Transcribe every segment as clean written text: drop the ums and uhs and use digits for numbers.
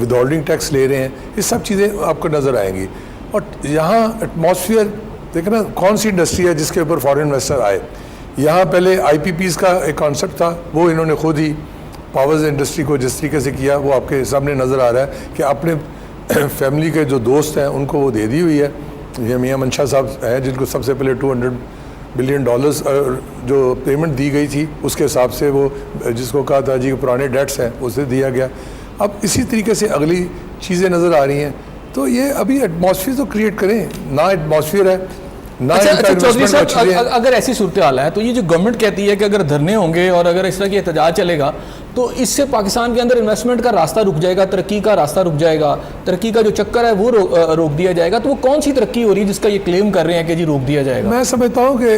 With holding tax لے رہے ہیں, یہ سب چیزیں آپ کو نظر آئیں گی. اور یہاں ایٹماسفیئر دیکھیں نا, کون سی انڈسٹری ہے جس کے اوپر فارن انویسٹر آئے. یہاں پہلے آئی پی پیز کا ایک کانسیپٹ تھا, وہ انہوں نے خود ہی پاورز انڈسٹری کو جس طریقے سے کیا وہ آپ کے سامنے نظر آ رہا ہے کہ اپنے فیملی کے جو دوست ہیں ان کو وہ دے دی ہوئی ہے. یہ میاں منشا صاحب ہیں جن کو سب سے پہلے $200 بلین جو پیمنٹ دی گئی تھی اس کے حساب سے وہ جس کو کہا تھا جی پرانے ڈیٹس ہیں اسے دیا گیا. اب اسی طریقے سے اگلی چیزیں نظر آ رہی ہیں. تو یہ ابھی ایٹماسفیئر تو کریٹ کریں, نہ ایٹماسفیئر ہے نہ. چودھری صاحب اگر ایسی صورتحال ہے تو یہ جو گورنمنٹ کہتی ہے کہ اگر دھرنے ہوں گے اور اگر اس طرح کی احتجاج چلے گا تو اس سے پاکستان کے اندر انویسٹمنٹ کا راستہ رک جائے گا, ترقی کا راستہ رک جائے گا, ترقی کا جو چکر ہے وہ روک دیا جائے گا, تو وہ کون سی ترقی ہو رہی ہے جس کا یہ کلیم کر رہے ہیں کہ جی روک دیا جائے گا؟ میں سمجھتا ہوں کہ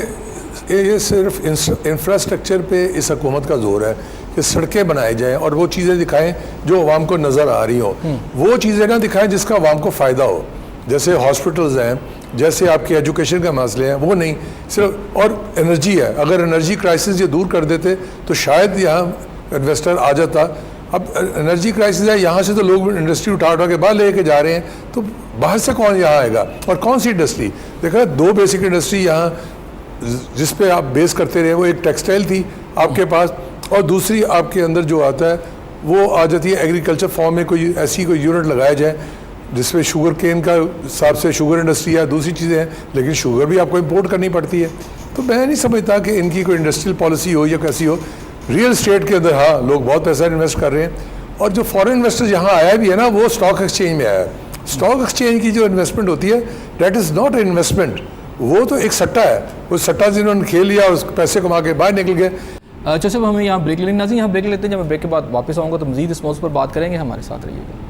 یہ صرف انفراسٹرکچر پہ اس حکومت کا زور ہے کہ سڑکیں بنائے جائیں اور وہ چیزیں دکھائیں جو عوام کو نظر آ رہی ہوں. وہ چیزیں نہ دکھائیں جس کا عوام کو فائدہ ہو, جیسے ہاسپٹلز ہیں, جیسے آپ کی ایجوکیشن کا مسئلے ہیں, وہ نہیں صرف. اور انرجی ہے, اگر انرجی کرائسس یہ دور کر دیتے تو شاید یہاں انویسٹر آ جاتا. اب انرجی کرائسس ہے, یہاں سے تو لوگ انڈسٹری اٹھا کے باہر لے کے جا رہے ہیں, تو باہر سے کون یہاں آئے گا اور کون سی انڈسٹری؟ دیکھا 2 بیسک انڈسٹری یہاں جس پہ آپ بیس کرتے رہے, وہ ایک ٹیکسٹائل تھی آپ کے پاس, اور دوسری آپ کے اندر جو آتا ہے وہ آ جاتی ہے ایگریکلچر فارم میں. کوئی ایسی کوئی یونٹ لگایا جائے جس میں شوگر کین کا حساب سے شوگر انڈسٹری ہے, دوسری چیزیں ہیں, لیکن شوگر بھی آپ کو امپورٹ کرنی پڑتی ہے. تو میں نہیں سمجھتا کہ ان کی کوئی انڈسٹریل پالیسی ہو یا کیسی ہو. ریئل اسٹیٹ کے اندر ہاں لوگ بہت پیسہ انویسٹ کر رہے ہیں, اور جو فارن انویسٹر یہاں آیا بھی ہے نا وہ اسٹاک ایکسچینج میں آیا ہے. اسٹاک ایکسچینج کی جو انویسٹمنٹ ہوتی ہے that is not a investment, وہ تو ایک سٹا ہے. وہ سٹا جنہوں نے کھیل لیا, اس پیسے کما کے باہر نکل گئے. اچھا صاحب ہمیں یہاں بریک لینی ناظرین, یہاں بریک لیتے ہیں. جب میں بریک کے بعد واپس آؤں گا تو مزید اس موضوع پر بات کریں گے, ہمارے ساتھ رہیے گا.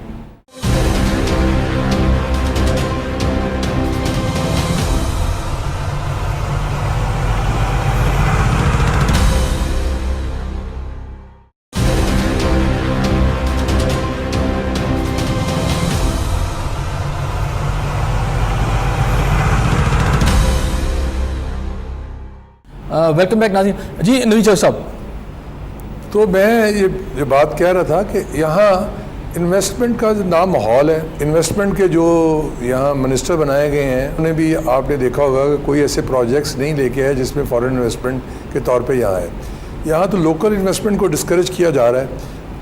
ویلکم بیک ناظرین. جی نوید چودھری صاحب, تو میں یہ بات کہہ رہا تھا کہ یہاں انویسٹمنٹ کا نام ماحول ہے. انویسٹمنٹ کے جو یہاں منسٹر بنائے گئے ہیں انہیں بھی آپ نے دیکھا ہوگا کہ کوئی ایسے پروجیکٹس نہیں لے کے آئے جس میں فارن انویسٹمنٹ کے طور پہ یہاں ہے. یہاں تو لوکل انویسٹمنٹ کو ڈسکریج کیا جا رہا ہے.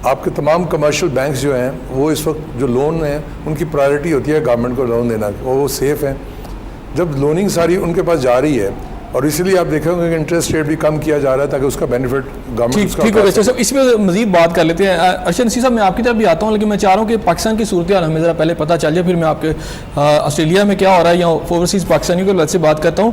آپ کے تمام کمرشل بینکس جو ہیں وہ اس وقت جو لون ہیں ان کی پرائرٹی ہوتی ہے گورنمنٹ کو لون دینا, اور وہ سیف ہیں. جب لوننگ ساری ان کے پاس جا رہی ہے, اور اسی لیے آپ دیکھیں گے کہ انٹرسٹ ریٹ بھی کم کیا جا رہا ہے تاکہ اس کا بینیفٹ گورنمنٹ ٹھیک ہو گیا. اس میں مزید بات کر لیتے ہیں. ارشد نصیر صاحب میں آپ کی طرف بھی آتا ہوں, لیکن میں چاہ رہا ہوں کہ پاکستان کی صورتحال ہمیں ذرا پہلے پتہ چل جائے, پھر میں آپ کے آسٹریلیا میں کیا ہو رہا ہے یا اوورسیز پاکستانیوں کے لحاظ سے بات کرتا ہوں.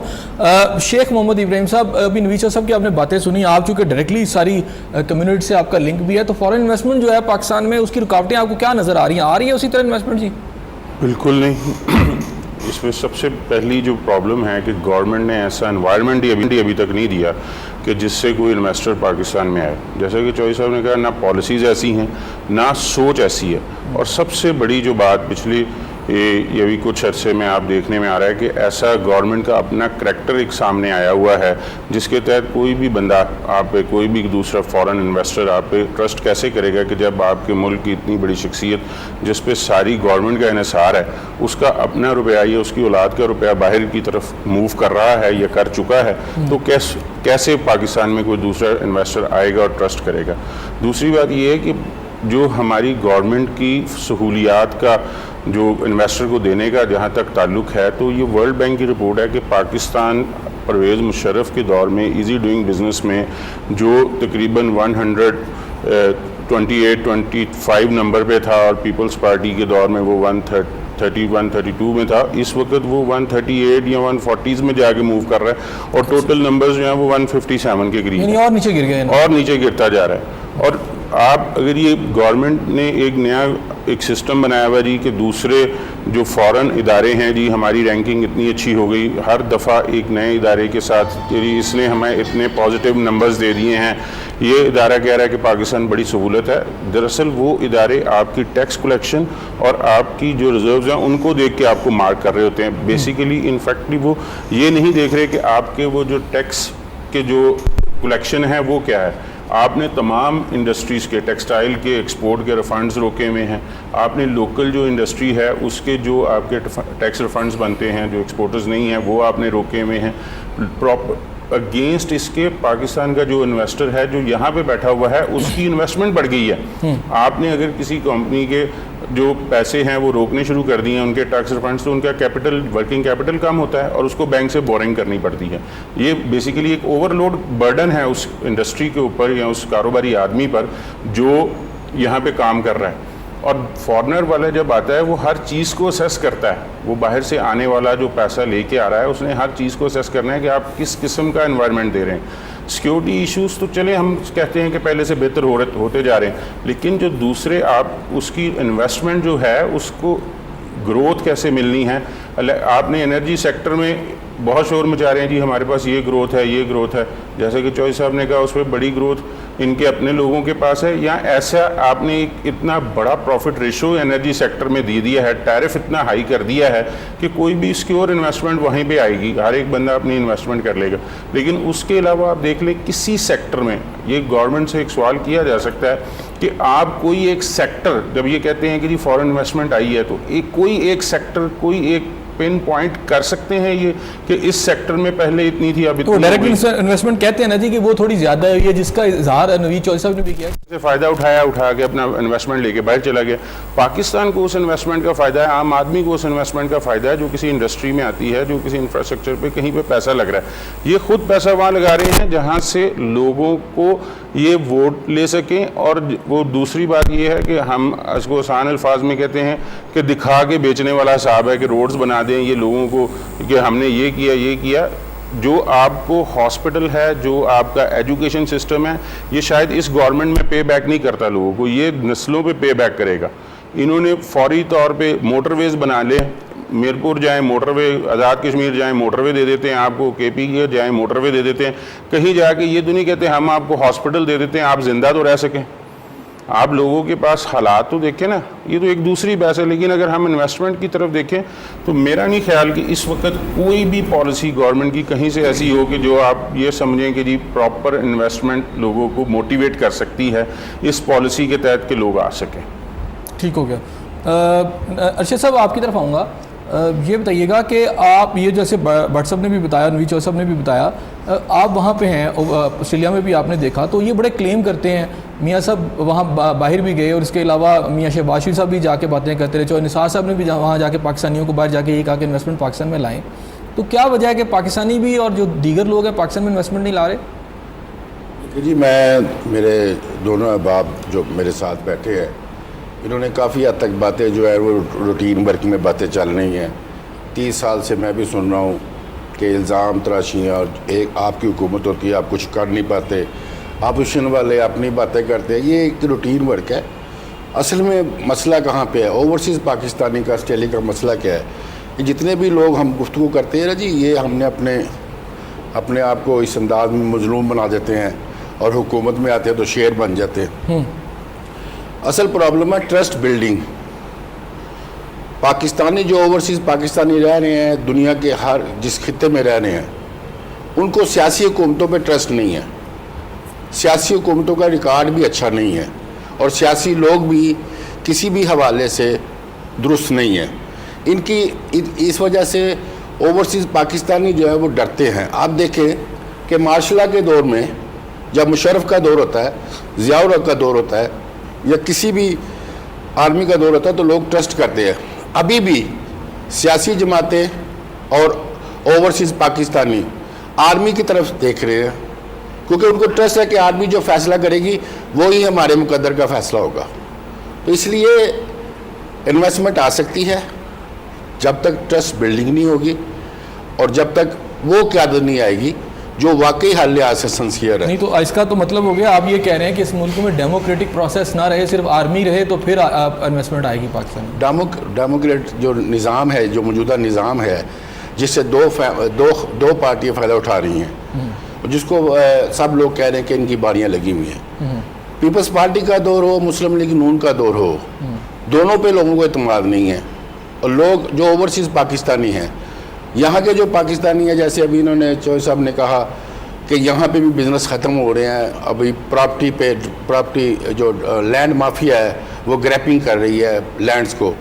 شیخ محمد ابراہیم صاحب, ابھی نوید چودھری صاحب کی آپ نے باتیں سنی, آپ چونکہ ڈائریکٹلی ساری کمیونٹی سے آپ کا لنک بھی ہے, تو فارن انویسٹمنٹ جو ہے پاکستان میں اس کی رکاوٹیں آپ کو کیا نظر آ رہی ہیں اسی طرح انویسٹمنٹ؟ جی بالکل نہیں. اس میں سب سے پہلی جو پرابلم ہے کہ گورنمنٹ نے ایسا انوائرمنٹ ہی ابھی تک نہیں دیا کہ جس سے کوئی انویسٹر پاکستان میں آئے. جیسا کہ چودھری صاحب نے کہا, نہ پالیسیز ایسی ہیں نہ سوچ ایسی ہے. اور سب سے بڑی جو بات پچھلی یہ بھی کچھ عرصے میں آپ دیکھنے میں آ رہا ہے کہ ایسا گورنمنٹ کا اپنا کریکٹر ایک سامنے آیا ہوا ہے جس کے تحت کوئی بھی بندہ آپ پہ, کوئی بھی دوسرا فارن انویسٹر آپ پہ ٹرسٹ کیسے کرے گا کہ جب آپ کے ملک کی اتنی بڑی شخصیت جس پہ ساری گورنمنٹ کا انحصار ہے, اس کا اپنا روپیہ یا اس کی اولاد کا روپیہ باہر کی طرف موو کر رہا ہے یا کر چکا ہے, تو کیسے پاکستان میں کوئی دوسرا انویسٹر آئے گا اور ٹرسٹ کرے گا. دوسری بات یہ ہے کہ جو ہماری گورنمنٹ کی سہولیات کا جو انویسٹر کو دینے کا جہاں تک تعلق ہے, تو یہ ورلڈ بینک کی رپورٹ ہے کہ پاکستان پرویز مشرف کے دور میں ایزی ڈوئنگ بزنس میں جو تقریباً 128-125 نمبر پہ تھا, اور پیپلز پارٹی کے دور میں وہ 132 میں تھا, اس وقت وہ 138 یا 140 میں جا کے موو کر رہا ہے, اور ٹوٹل نمبرز جو ہیں وہ 157 کے قریب, اور نیچے گر گئے, اور نیچے گرتا جا رہا ہے. اور آپ اگر یہ گورنمنٹ نے ایک نیا ایک سسٹم بنایا ہوا جی کہ دوسرے جو فورن ادارے ہیں جی, ہماری رینکنگ اتنی اچھی ہو گئی ہر دفعہ ایک نئے ادارے کے ساتھ, جی اس نے ہمیں اتنے پازیٹیو نمبرز دے دیے ہیں, یہ ادارہ کہہ رہا ہے کہ پاکستان بڑی سہولت ہے. دراصل وہ ادارے آپ کی ٹیکس کلیکشن اور آپ کی جو ریزروز ہیں ان کو دیکھ کے آپ کو مارک کر رہے ہوتے ہیں. بیسیکلی انفیکٹلی وہ یہ نہیں دیکھ رہے کہ آپ کے وہ جو ٹیکس کے جو کلیکشن ہے وہ کیا ہے, آپ نے تمام انڈسٹریز کے ٹیکسٹائل کے ایکسپورٹ کے ریفنڈز روکے ہوئے ہیں, آپ نے لوکل جو انڈسٹری ہے اس کے جو آپ کے ٹیکس ریفنڈز بنتے ہیں جو ایکسپورٹرز نہیں ہیں وہ آپ نے روکے ہوئے ہیں. اگینسٹ اس کے پاکستان کا جو انویسٹر ہے جو یہاں پہ بیٹھا ہوا ہے اس کی انویسٹمنٹ بڑھ گئی ہے. آپ نے اگر کسی کمپنی کے جو پیسے ہیں وہ روکنے شروع کر دیے ہیں ان کے ٹیکس ریفنڈس, تو ان کا کیپٹل ورکنگ کیپٹل کم ہوتا ہے اور اس کو بینک سے بورنگ کرنی پڑتی ہے. یہ بیسیکلی ایک اوور لوڈ برڈن ہے اس انڈسٹری کے اوپر یا اس کاروباری آدمی پر جو یہاں پہ کام کر رہا ہے. اور فارنر والا جب آتا ہے وہ ہر چیز کو اسیس کرتا ہے, وہ باہر سے آنے والا جو پیسہ لے کے آ رہا ہے اس نے ہر چیز کو اسیس کرنا ہے کہ آپ کس قسم کا انوائرمنٹ دے رہے ہیں. سیکیورٹی ایشوز تو چلے ہم کہتے ہیں کہ پہلے سے بہتر ہوتے جا رہے ہیں, لیکن جو دوسرے آپ اس کی انویسٹمنٹ جو ہے اس کو گروتھ کیسے ملنی ہے. آپ نے انرجی سیکٹر میں بہت شور مچا رہے ہیں جی ہمارے پاس یہ گروتھ ہے یہ گروتھ ہے, جیسا کہ چوہدری صاحب نے کہا اس پہ بڑی گروتھ ان کے اپنے لوگوں کے پاس ہے, یا ایسا آپ نے اتنا بڑا پروفٹ ریشو انرجی سیکٹر میں دے دیا ہے, ٹیرف اتنا ہائی کر دیا ہے کہ کوئی بھی سیکیور انویسٹمنٹ وہیں پہ آئے گی, ہر ایک بندہ اپنی انویسٹمنٹ کر لے گا. لیکن اس کے علاوہ آپ دیکھ لیں کسی سیکٹر میں, یہ گورنمنٹ سے ایک سوال کیا جا سکتا ہے کہ آپ کوئی ایک سیکٹر, جب یہ کہتے ہیں کہ جی فارن انویسٹمنٹ آئی ہے تو کوئی ایک سیکٹر کوئی ایک پن پوائنٹ کر سکتے ہیں یہ کہ اس سیکٹر میں پہلے اتنی تھی اب اتنی. ڈائریکٹ انویسٹمنٹ کہتے ہیں نا جی کہ وہ تھوڑی زیادہ ہے, جس کا اظہار نوید چوہدری صاحب نے بھی کیا, سے فائدہ اٹھا کے اپنا انویسٹمنٹ لے کے باہر چلا گیا. پاکستان کو اس انویسٹمنٹ کا فائدہ ہے, عام آدمی کو اس انویسٹمنٹ کا فائدہ ہے جو کسی انڈسٹری میں آتی ہے, جو کسی انفراسٹرکچر پہ کہیں پہ پیسہ لگ رہا ہے. یہ خود پیسہ وہاں لگا رہے ہیں جہاں سے لوگوں کو یہ ووٹ لے سکیں. اور وہ دوسری بات یہ ہے کہ ہم اس کو آسان الفاظ میں کہتے ہیں کہ دکھا کے بیچنے والا حساب ہے کہ روڈز بنا دیں یہ لوگوں کو کہ ہم نے یہ کیا. جو آپ کو ہاسپٹل ہے, جو آپ کا ایجوکیشن سسٹم ہے, یہ شاید اس گورنمنٹ میں پے بیک نہیں کرتا لوگوں کو, یہ نسلوں پہ پے بیک کرے گا. انہوں نے فوری طور پہ موٹر ویز بنا لے, میرپور جائیں موٹر وے, آزاد کشمیر جائیں موٹر وے دے دیتے ہیں آپ کو, کے پی کے جائیں موٹر وے دے دیتے ہیں. کہیں جا کے یہ تو نہیں کہتے ہم آپ کو ہاسپٹل دے دیتے ہیں آپ زندہ تو رہ سکیں. آپ لوگوں کے پاس حالات تو دیکھیں نا, یہ تو ایک دوسری بحث ہے. لیکن اگر ہم انویسٹمنٹ کی طرف دیکھیں تو میرا نہیں خیال کہ اس وقت کوئی بھی پالیسی گورنمنٹ کی کہیں سے ایسی ہو کہ جو آپ یہ سمجھیں کہ جی پراپر انویسٹمنٹ لوگوں کو موٹیویٹ کر سکتی ہے اس پالیسی کے تحت کہ لوگ آ سکیں. ٹھیک ہو گیا. ارشد صاحب آپ کی طرف آؤں گا, یہ بتائیے گا کہ آپ یہ جیسے بٹ صاحب نے بھی بتایا, نوید چوہدری صاحب نے بھی بتایا, آپ وہاں پہ ہیں آسٹریلیا میں بھی آپ نے دیکھا تو یہ بڑے کلیم کرتے ہیں. میاں صاحب وہاں باہر بھی گئے اور اس کے علاوہ میاں شہباز شریف صاحب بھی جا کے باتیں کرتے رہے, چوہدری نثار صاحب نے بھی وہاں جا کے پاکستانیوں کو باہر جا کے یہ کہا کہ انویسٹمنٹ پاکستان میں لائیں. تو کیا وجہ ہے کہ پاکستانی بھی اور جو دیگر لوگ ہیں پاکستان میں انویسٹمنٹ نہیں لا رہے؟ جی میرے دونوں احباب جو میرے ساتھ بیٹھے ہیں انہوں نے کافی حد تک باتیں جو ہے وہ روٹین ورک میں باتیں چل رہی ہیں. 30 سال سے میں بھی سن رہا ہوں کہ الزام تراشیاں, اور ایک آپ کی حکومت ہوتی ہے آپ کچھ کر نہیں پاتے, اپوزیشن والے اپنی باتیں کرتے ہیں. یہ ایک روٹین ورک ہے. اصل میں مسئلہ کہاں پہ ہے؟ اوورسیز پاکستانی کا, آسٹریلیا کا مسئلہ کیا ہے؟ کہ جتنے بھی لوگ ہم گفتگو کرتے ہیں نا جی, یہ ہم نے اپنے آپ کو اس انداز میں مظلوم بنا دیتے ہیں اور حکومت میں آتے ہیں تو شیر بن جاتے ہیں. اصل پرابلم ہے ٹرسٹ بلڈنگ. پاکستانی جو اوورسیز پاکستانی رہ رہے ہیں دنیا کے ہر جس خطے میں رہ رہے ہیں ان کو سیاسی حکومتوں پہ ٹرسٹ نہیں ہے. سیاسی حکومتوں کا ریکارڈ بھی اچھا نہیں ہے اور سیاسی لوگ بھی کسی بھی حوالے سے درست نہیں ہیں. ان کی اس وجہ سے اوورسیز پاکستانی جو ہے وہ ڈرتے ہیں. آپ دیکھیں کہ مارشل لا کے دور میں جب مشرف کا دور ہوتا ہے, ضیاء الحق کا دور ہوتا ہے, یا کسی بھی آرمی کا دور ہوتا ہے تو لوگ ٹرسٹ کرتے ہیں. ابھی بھی سیاسی جماعتیں اور اوورسیز پاکستانی آرمی کی طرف دیکھ رہے ہیں کیونکہ ان کو ٹرسٹ ہے کہ آرمی جو فیصلہ کرے گی وہی ہمارے مقدر کا فیصلہ ہوگا. تو اس لیے انویسٹمنٹ آ سکتی ہے جب تک ٹرسٹ بلڈنگ نہیں ہوگی اور جب تک وہ قیادت نہیں آئے گی جو واقعی حال لحاظ سے سنسیئر ہے. نہیں تو اس کا تو مطلب ہو گیا آپ یہ کہہ رہے ہیں کہ اس ملک میں ڈیموکریٹک پروسیس نہ رہے, صرف آرمی رہے تو پھر انویسٹمنٹ آئے گی پاکستان میں. ڈیموکریٹ جو نظام ہے, جو موجودہ نظام ہے جس سے دو پارٹیاں فائدہ اٹھا رہی ہیں, جس کو سب لوگ کہہ رہے ہیں کہ ان کی باریاں لگی ہوئی ہیں. پیپلز پارٹی کا دور ہو, مسلم لیگ نون کا دور ہو, دونوں پہ لوگوں کو اعتماد نہیں ہے. اور لوگ جو اوورسیز پاکستانی ہیں, یہاں کے جو پاکستانی ہیں, جیسے ابھی انہوں نے چوہدری صاحب نے کہا کہ یہاں پہ بھی بزنس ختم ہو رہے ہیں. ابھی پراپرٹی جو لینڈ مافیا ہے وہ گریپنگ کر رہی ہے لینڈز کو.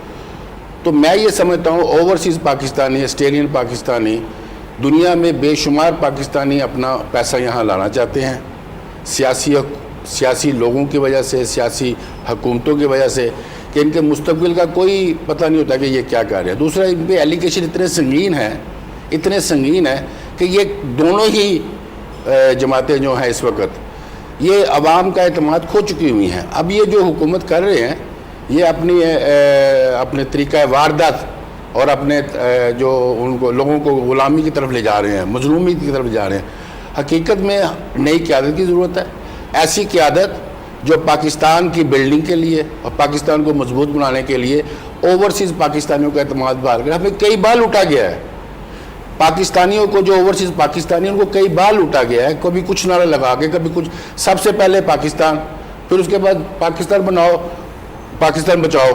تو میں یہ سمجھتا ہوں اوورسیز پاکستانی, آسٹریلین پاکستانی, دنیا میں بے شمار پاکستانی اپنا پیسہ یہاں لانا چاہتے ہیں, سیاسی لوگوں کی وجہ سے, سیاسی حکومتوں کی وجہ سے, کہ ان کے مستقبل کا کوئی پتہ نہیں ہوتا کہ یہ کیا کر رہے ہیں. دوسرا, ان پہ ایلیگیشن اتنے سنگین ہیں کہ یہ دونوں ہی جماعتیں جو ہیں اس وقت یہ عوام کا اعتماد کھو چکی ہوئی ہیں. اب یہ جو حکومت کر رہے ہیں یہ اپنے طریقہ واردات اور اپنے جو ان کو لوگوں کو غلامی کی طرف لے جا رہے ہیں, مظلومی کی طرف لے جا رہے ہیں. حقیقت میں نئی قیادت کی ضرورت ہے, ایسی قیادت جو پاکستان کی بلڈنگ کے لیے اور پاکستان کو مضبوط بنانے کے لیے اوورسیز پاکستانیوں کا اعتماد بحال کرے. ہمیں کئی بار لوٹا گیا ہے پاکستانیوں کو, جو اوورسیز پاکستانی ان کو کئی بار لوٹا گیا ہے, کبھی کچھ نعرہ لگا کے, کبھی کچھ. سب سے پہلے پاکستان, پھر اس کے بعد پاکستان بناؤ, پاکستان بچاؤ.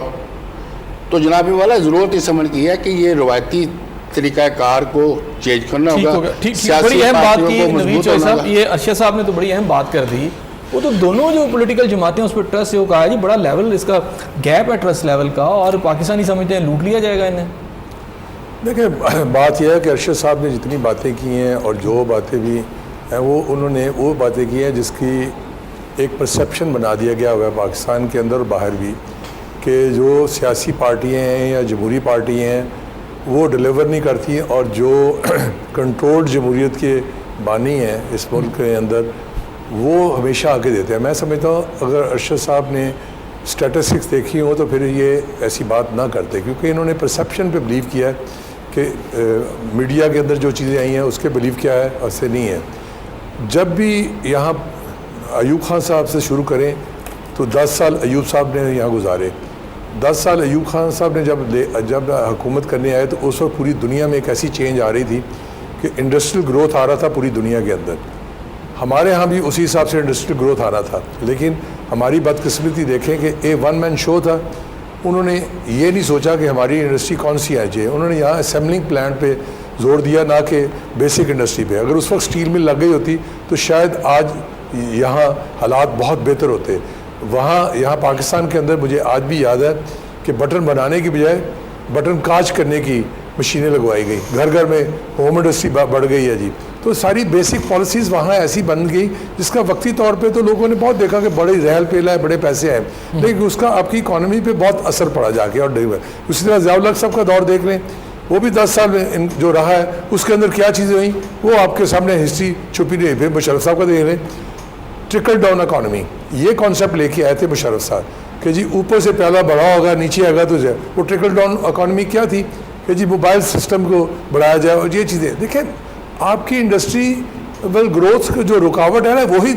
تو جناب والا ضرورت یہ سمجھ کی ہے کہ یہ روایتی طریقہ کار کو چینج کرنا ہوگا. بڑی اہم بات کی نوید چوہدری صاحب, یہ ارشد صاحب نے تو بڑی اہم بات کر دی. وہ تو دونوں جو پولیٹیکل جماعتیں اس پہ ٹرسٹ ہے, وہ کہا جی بڑا لیول اس کا گیپ ہے ٹرسٹ لیول کا, اور پاکستانی سمجھتے ہیں لوٹ لیا جائے گا انہیں. دیکھیں بات یہ ہے کہ ارشد صاحب نے جتنی باتیں کی ہیں اور جو باتیں بھی ہیں انہوں نے وہ باتیں کی ہیں جس کی ایک پرسیپشن بنا دیا گیا ہوا ہے پاکستان کے اندر اور باہر بھی, کہ جو سیاسی پارٹیاں ہیں یا جمہوری پارٹیاں ہیں وہ ڈیلیور نہیں کرتی, اور جو کنٹرولڈ جمہوریت کے بانی ہیں اس ملک کے اندر وہ ہمیشہ آگے دیتے ہیں. میں سمجھتا ہوں اگر ارشد صاحب نے اسٹیٹسٹکس دیکھی ہوں تو پھر یہ ایسی بات نہ کرتے, کیونکہ انہوں نے پرسیپشن پہ بلیو کیا ہے کہ میڈیا کے اندر جو چیزیں آئی ہیں اس کے بلیو کیا ہے, ایسے نہیں ہے. جب بھی یہاں ایوب خان صاحب سے شروع کریں تو 10 سال ایوب صاحب نے یہاں گزارے. 10 سال ایوب خان صاحب نے جب حکومت کرنے آئے تو اس وقت پوری دنیا میں ایک ایسی چینج آ رہی تھی کہ انڈسٹریل گروتھ آ رہا تھا پوری دنیا کے اندر. ہمارے ہاں بھی اسی حساب سے انڈسٹریل گروتھ آنا تھا, لیکن ہماری بدقسمتی دیکھیں کہ اے ون مین شو تھا. انہوں نے یہ نہیں سوچا کہ ہماری انڈسٹری کون سی آ جائے, انہوں نے یہاں اسمبلنگ پلانٹ پہ زور دیا نہ کہ بیسک انڈسٹری پہ. اگر اس وقت اسٹیل مل لگ گئی ہوتی تو شاید آج یہاں حالات بہت بہتر ہوتے. یہاں پاکستان کے اندر مجھے آج بھی یاد ہے کہ بٹن بنانے کی بجائے بٹن کاج کرنے کی مشینیں لگوائی گئی, گھر گھر میں ہوم انڈسٹری بڑھ گئی ہے جی. تو ساری بیسک پالیسیز وہاں ایسی بن گئی جس کا وقتی طور پہ تو لوگوں نے بہت دیکھا کہ بڑے رہل پیلا ہے, بڑے پیسے ہیں, لیکن اس کا آپ کی اکانومی پہ بہت اثر پڑا جا کے. اور اسی طرح ضیاء الحق صاحب کا دور دیکھ لیں, وہ بھی 10 سال میں جو رہا ہے اس کے اندر کیا چیزیں ہوئیں وہ آپ کے سامنے ہسٹری چھپی نہیں. پھر مشرف صاحب کا دیکھ لیں, ٹرکل ڈاؤن اکانومی, یہ کانسیپٹ لے کے آئے تھے مشرف صاحب کہ جی اوپر سے پہلا بڑھا ہوگا نیچے آئے گا تو جائے. وہ ٹرکل ڈاؤن اکانومی کیا تھی کہ جی موبائل سسٹم کو بڑھایا جائے, اور یہ چیزیں. دیکھیں آپ کی انڈسٹری گروتھ جو رکاوٹ ہے نا وہی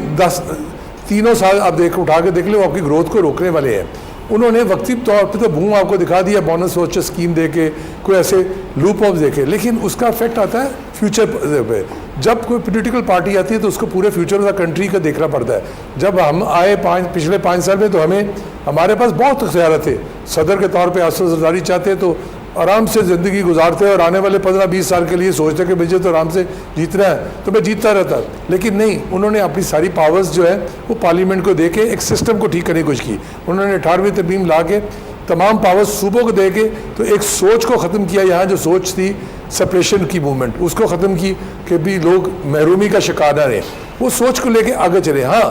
3 سال آپ اٹھا کے دیکھ لیں وہ آپ کی گروتھ کو روکنے والے ہیں. انہوں نے وقتی طور پہ تو بوم آپ کو دکھا دیا بونس ووچر اسکیم دے کے, کوئی ایسے لوپ آف دے کے, لیکن اس کا افیکٹ آتا ہے فیوچر پہ. جب کوئی پولیٹیکل پارٹی آتی ہے تو اس کو پورے فیوچر آف کنٹری کا دیکھنا پڑتا ہے. جب ہم آئے پچھلے 5 سال میں تو ہمارے پاس بہت اختیارات تھے. صدر کے طور پہ اسد زرداری چاہتے تو آرام سے زندگی گزارتے اور آنے والے 15-20 سال کے لیے سوچتے کہ مجھے تو آرام سے جیتنا ہے تو میں جیتتا رہتا. لیکن نہیں, انہوں نے اپنی ساری پاورز جو ہے وہ پارلیمنٹ کو دے کے ایک سسٹم کو ٹھیک کرنے کی کوشش کی. انہوں نے 18ویں ترمیم لا کے تمام پاورز صوبوں کو دے کے تو ایک سوچ کو ختم کیا. یہاں جو سوچ تھی سپریشن کی موومنٹ, اس کو ختم کی کہ بھی لوگ محرومی کا شکار نہ رہیں. وہ سوچ کو لے کے آگے چلے. ہاں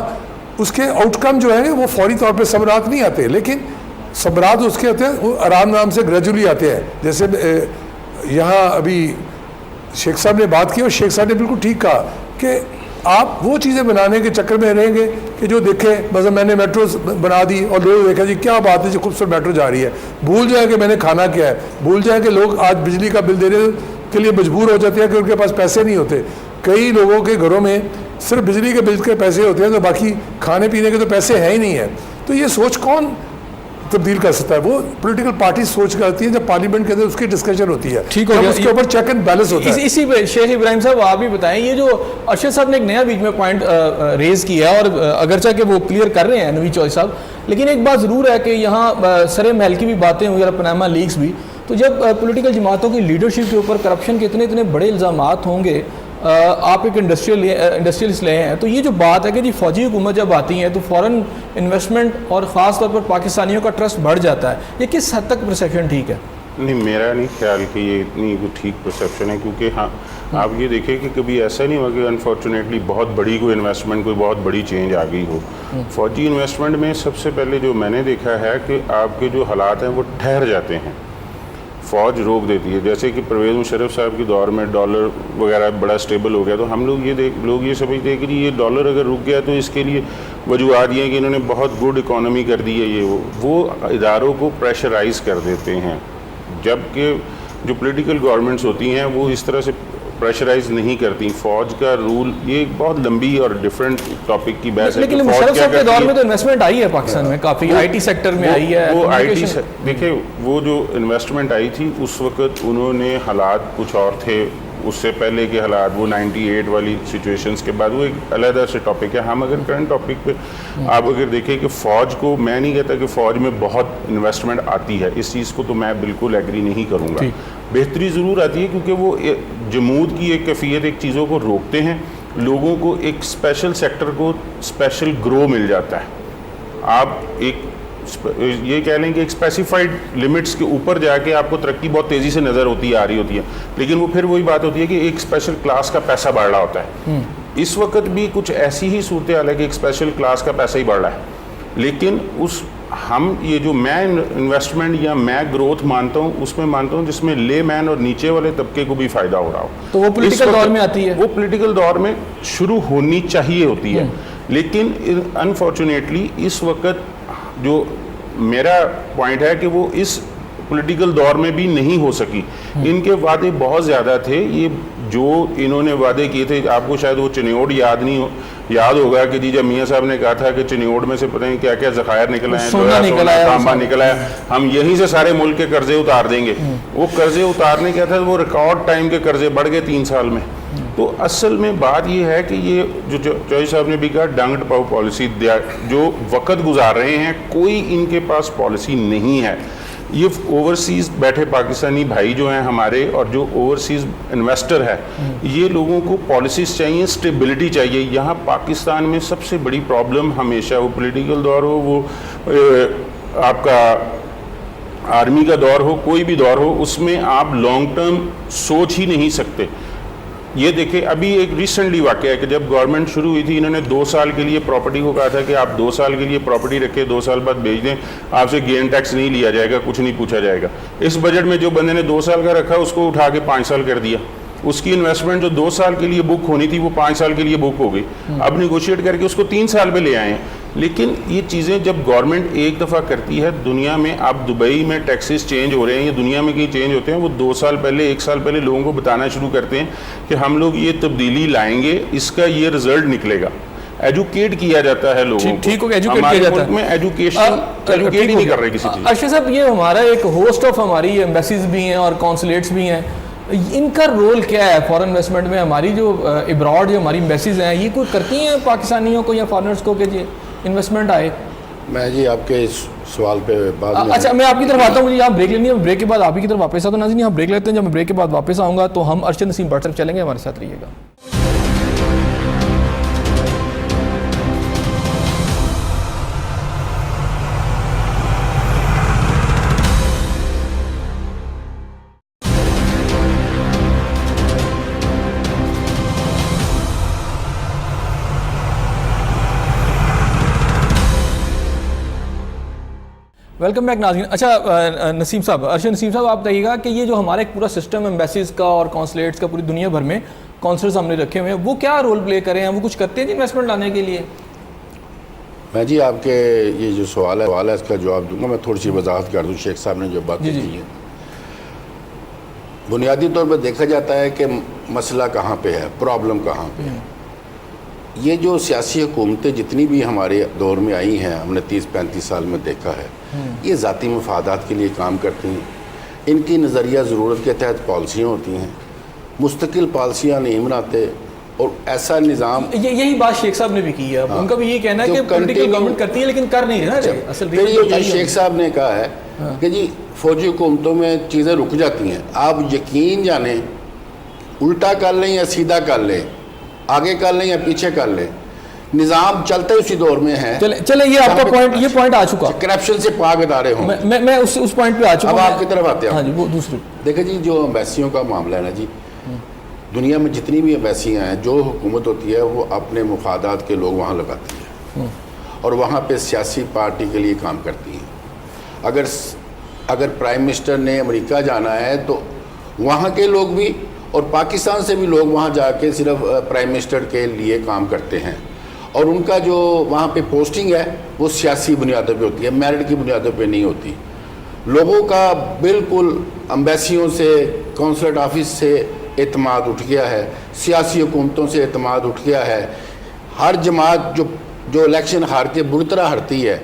اس کے آؤٹ کم جو ہے وہ فوری طور پہ ثمرات نہیں آتے, لیکن ثمرات اس کے ہوتے ہیں وہ آرام سے گریجولی آتے ہیں. جیسے یہاں ابھی شیخ صاحب نے بات کی اور شیخ صاحب نے بالکل ٹھیک کہا کہ آپ وہ چیزیں بنانے کے چکر میں رہیں گے کہ جو دیکھیں مثلا میں نے میٹرو بنا دی اور لوگ دیکھا جی کیا بات ہے جی خوبصورت میٹرو جا رہی ہے, بھول جائیں کہ میں نے کھانا کیا ہے, بھول جائیں کہ لوگ آج بجلی کا بل دینے کے لیے مجبور ہو جاتے ہیں کہ ان کے پاس پیسے نہیں ہوتے. کئی لوگوں کے گھروں میں صرف بجلی کے بل کے پیسے ہوتے ہیں تو باقی کھانے پینے کے تو پیسے ہیں ہی نہیں ہیں. تو یہ سوچ کون تبدیل کر سکتا ہے؟ وہ پولیٹیکل پارٹی سوچ کرتی ہے جب پارلیمنٹ کے اندر اس کی ڈسکشن ہوتی ہے, ٹھیک ہو گیا, اس کے اوپر چیک اینڈ بیلنس ہوتا ہے. اسی پہ شیخ ابراہیم صاحب آپ بھی بتائیں, یہ جو ارشد صاحب نے ایک نیا بیچ میں پوائنٹ ریز کیا ہے اور اگرچہ کہ وہ کلیئر کر رہے ہیں نوید چوہدری صاحب, لیکن ایک بات ضرور ہے کہ یہاں سر محل کی بھی باتیں ہوئی اور پاناما لیکس بھی. تو جب پولیٹیکل جماعتوں کی لیڈرشپ کے اوپر کرپشن کے اتنے بڑے الزامات ہوں گے آپ ایک انڈسٹریلسٹ لے ہیں، تو یہ جو بات ہے کہ جی فوجی حکومت جب آتی ہیں تو فورن انویسٹمنٹ اور خاص طور پر پاکستانیوں کا ٹرسٹ بڑھ جاتا ہے، یہ کس حد تک پرسیپشن ٹھیک ہے؟ نہیں، میرا نہیں خیال کہ یہ اتنی ٹھیک پرسیپشن ہے، کیونکہ ہاں آپ یہ دیکھیں کہ کبھی ایسا نہیں ہوا کہ انفارچونیٹلی بہت بڑی کوئی انویسٹمنٹ، کوئی بہت بڑی چینج آ گئی ہو۔ فوجی انویسٹمنٹ میں سب سے پہلے جو میں نے دیکھا ہے کہ آپ کے جو حالات ہیں وہ ٹھہر جاتے ہیں، فوج روک دیتی ہے۔ جیسے کہ پرویز مشرف صاحب کے دور میں ڈالر وغیرہ بڑا سٹیبل ہو گیا، تو ہم لوگ یہ سمجھتے ہیں کہ جی یہ ڈالر اگر رک گیا تو اس کے لیے وجوہات یہ ہیں کہ انہوں نے بہت گڈ اکانومی کر دی ہے، یہ وہ اداروں کو پریشرائز کر دیتے ہیں، جبکہ جو پولیٹیکل گورنمنٹس ہوتی ہیں وہ اس طرح سے پریشرائز نہیں کرتی۔ فوج کا رول یہ ایک بہت لمبی اور ڈفرینٹ ٹاپک کی بحث ہے، لیکن مشرف صاحب کے دور میں تو انویسٹمنٹ آئی ہے پاکستان میں کافی، آئی ٹی سیکٹر میں آئی ہے۔ وہ آئی ٹی دیکھیں، وہ جو انویسٹمنٹ آئی تھی اس وقت انہوں نے حالات کچھ اور تھے، اس سے پہلے کے حالات، وہ 98 والی سچویشنز کے بعد، وہ ایک علیحدہ سے ٹاپک ہے۔ ہم اگر کرنٹ ٹاپک پہ آپ اگر دیکھیں کہ فوج کو، میں نہیں کہتا کہ فوج میں بہت انویسٹمنٹ آتی ہے، اس چیز کو تو میں بالکل ایگری نہیں کروں گا، بہتری ضرور آتی ہے، کیونکہ وہ جمود کی ایک کیفیت، ایک چیزوں کو روکتے ہیں، لوگوں کو ایک اسپیشل سیکٹر کو اسپیشل گرو مل جاتا ہے۔ آپ ایک یہ کہہ لیں کہ ایک اسپیسیفائڈ لمٹس کے اوپر جا کے آپ کو ترقی بہت تیزی سے نظر آ رہی ہوتی ہے، لیکن وہ پھر وہی بات ہوتی ہے کہ ایک اسپیشل کلاس کا پیسہ بڑھ رہا ہوتا ہے۔ اس وقت بھی کچھ ایسی ہی صورتحال ہے کہ ایک اسپیشل کلاس کا پیسہ ہی بڑھ رہا ہے، لیکن ہم یہ جو میں انویسٹمنٹ یا میں گروتھ مانتا ہوں، اس میں مانتا ہوں جس میں لے مین اور نیچے والے طبقے کو بھی فائدہ ہو رہا ہو، تو وہ پولیٹیکل دور میں آتی ہے، وہ پولیٹیکل دور میں شروع ہونی چاہیے ہوتی ہے، لیکن انفارچونیٹلی اس وقت جو میرا پوائنٹ ہے کہ وہ اس پولیٹیکل دور میں بھی نہیں ہو سکی۔ ان کے وعدے بہت زیادہ تھے، یہ جو انہوں نے وعدے کیے تھے، آپ کو شاید وہ چنیوڑ یاد ہوگا کہ جی جب میاں صاحب نے کہا تھا کہ چنیوڑ میں سے پتہ نہیں کیا کیا ذخائر نکل آئے ہیں، تانبا نکل آیا، ہم یہیں سے سارے ملک کے قرضے اتار دیں گے۔ وہ قرضے اتارنے کیا تھا، وہ ریکارڈ ٹائم کے قرضے بڑھ گئے 3 سال میں۔ تو اصل میں بات یہ ہے کہ یہ جو چوہدری صاحب نے بھی کہا ڈنگ ٹپاؤ پالیسی، جو وقت گزار رہے ہیں، کوئی ان کے پاس پالیسی نہیں ہے۔ یہ اوورسیز بیٹھے پاکستانی بھائی جو ہیں ہمارے، اور جو اوورسیز انویسٹر ہے، یہ لوگوں کو پالیسیز چاہیے، سٹیبلٹی چاہیے۔ یہاں پاکستان میں سب سے بڑی پرابلم ہمیشہ، وہ پولیٹیکل دور ہو، وہ آپ کا آرمی کا دور ہو، کوئی بھی دور ہو، اس میں آپ لانگ ٹرم سوچ ہی نہیں سکتے۔ یہ دیکھیں، ابھی ایک ریسنٹلی واقعہ ہے کہ جب گورنمنٹ شروع ہوئی تھی، انہوں نے 2 سال کے لیے پراپرٹی کو کہا تھا کہ آپ 2 سال کے لیے پراپرٹی رکھیں، 2 سال بعد بیچ دیں، آپ سے گین ٹیکس نہیں لیا جائے گا، کچھ نہیں پوچھا جائے گا۔ اس بجٹ میں جو بندے نے 2 سال کا رکھا اس کو اٹھا کے 5 سال کر دیا، اس کی انویسٹمنٹ جو 2 سال کے لیے بک ہونی تھی وہ 5 سال کے لیے بک ہو گئی، اب نیگوشیٹ کر کے اس کو 3 سال پہ لے آئے ہیں۔ لیکن یہ چیزیں جب گورنمنٹ ایک دفعہ کرتی ہے، دنیا میں اب دبئی میں ٹیکسز چینج ہو رہے ہیں یا دنیا میں کہیں چینج ہوتے ہیں، وہ 2 سال پہلے 1 سال پہلے لوگوں کو بتانا شروع کرتے ہیں کہ ہم لوگ یہ تبدیلی لائیں گے، اس کا یہ رزلٹ نکلے گا۔ ایجوکیٹ کیا جاتا ہے لوگوں کو، ٹھیک ہو گیا، ایجوکیٹ ہمارے کیا جاتا ملک میں ایجوکیٹ ہی نہیں کر رہے کسی چیز۔ ارشد صاحب، یہ ہمارا ایک ہوسٹ آف ہماری ایمبیسیز بھی ہیں اور کونسولیٹس بھی ہیں، ان کا رول کیا ہے فورن انویسٹمنٹ میں؟ ہماری جو ابراڈ جو ہماری ایمبیسیز ہیں، یہ کوئی کرتی ہیں پاکستانیوں کو یا فارنرز کو کہ جی انویسٹمنٹ آئے؟ میں جی آپ کے اس سوال پہ بعد میں، اچھا میں آپ کی طرف آتا ہوں، مجھے یہاں بریک لینی ہے، بریک کے بعد آپ ہی کی طرف واپس آتا ہوں۔ ناظرین، یہاں بریک لیتے ہیں، جب میں بریک کے بعد واپس آؤں گا تو ہم ارشد نسیم بٹ چلیں گے، ہمارے ساتھ رہیے گا۔ ویلکم بیک ناظرین۔ اچھا نسیم صاحب، ارشد نسیم صاحب، آپ بتائیے گا کہ یہ جو ہمارا ایک پورا سسٹم ایمبیسیز کا اور کونسولیٹس کا پوری دنیا بھر میں کونسلرز ہم نے رکھے ہوئے ہیں، وہ کیا رول پلے کرے ہیں؟ وہ کچھ کرتے ہیں انویسٹمنٹ لانے کے لیے؟ میں جی آپ کے یہ جو سوال ہے اس کا جواب دوں گا۔ میں تھوڑی سی وضاحت کر دوں شیخ صاحب نے جو بات کی ہے۔ بنیادی طور پہ دیکھا جاتا ہے کہ مسئلہ کہاں پہ ہے، پرابلم کہاں پہ ہے۔ یہ جو سیاسی حکومتیں جتنی بھی ہمارے دور میں آئی ہیں، ہم نے 30-35 سال میں دیکھا ہے، یہ ذاتی مفادات کے لیے کام کرتی ہیں۔ ان کی نظریہ ضرورت کے تحت پالیسیاں ہوتی ہیں، مستقل پالیسیاں نہیں بناتے، اور ایسا نظام، یہی بات شیخ صاحب نے بھی کی ہے، ان کا بھی یہ کہنا ہے کہ پولیٹیکل گورنمنٹ کرتی ہے لیکن کر نہیں رہے۔ اصل پھر یہ جو شیخ صاحب نے کہا ہے کہ جی فوجی حکومتوں میں چیزیں رک جاتی ہیں، آپ یقین جانیں الٹا کر لیں یا سیدھا کر لیں, آگے کر لیں یا پیچھے کر لیں, نظام چلتے اسی دور میں ہے. چلیں یہ آپ کا پوائنٹ آ چکا, کرپشن سے پاک ادارے ہوں. میں اس پوائنٹ پہ آ چکا. اب آپ کی طرف آتے ہیں. ہاں جی, وہ دوسری دیکھیں جی, جو امبیسیوں کا معاملہ ہے نا جی, دنیا میں جتنی بھی امبیسیاں ہیں, جو حکومت ہوتی ہے وہ اپنے مفادات کے لوگ وہاں لگاتی ہے اور وہاں پہ سیاسی پارٹی کے لیے کام کرتی ہیں. اگر پرائم منسٹر نے امریکہ جانا ہے تو وہاں کے لوگ بھی اور پاکستان سے بھی لوگ وہاں جا کے صرف پرائم منسٹر کے لیے کام کرتے ہیں, اور ان کا جو وہاں پہ پوسٹنگ ہے وہ سیاسی بنیادوں پہ ہوتی ہے, میرٹ کی بنیادوں پہ نہیں ہوتی. لوگوں کا بالکل امبیسیوں سے, کونسلیٹ آفس سے اعتماد اٹھ گیا ہے, سیاسی حکومتوں سے اعتماد اٹھ گیا ہے. ہر جماعت جو الیکشن ہار کے بری طرح ہارتی ہے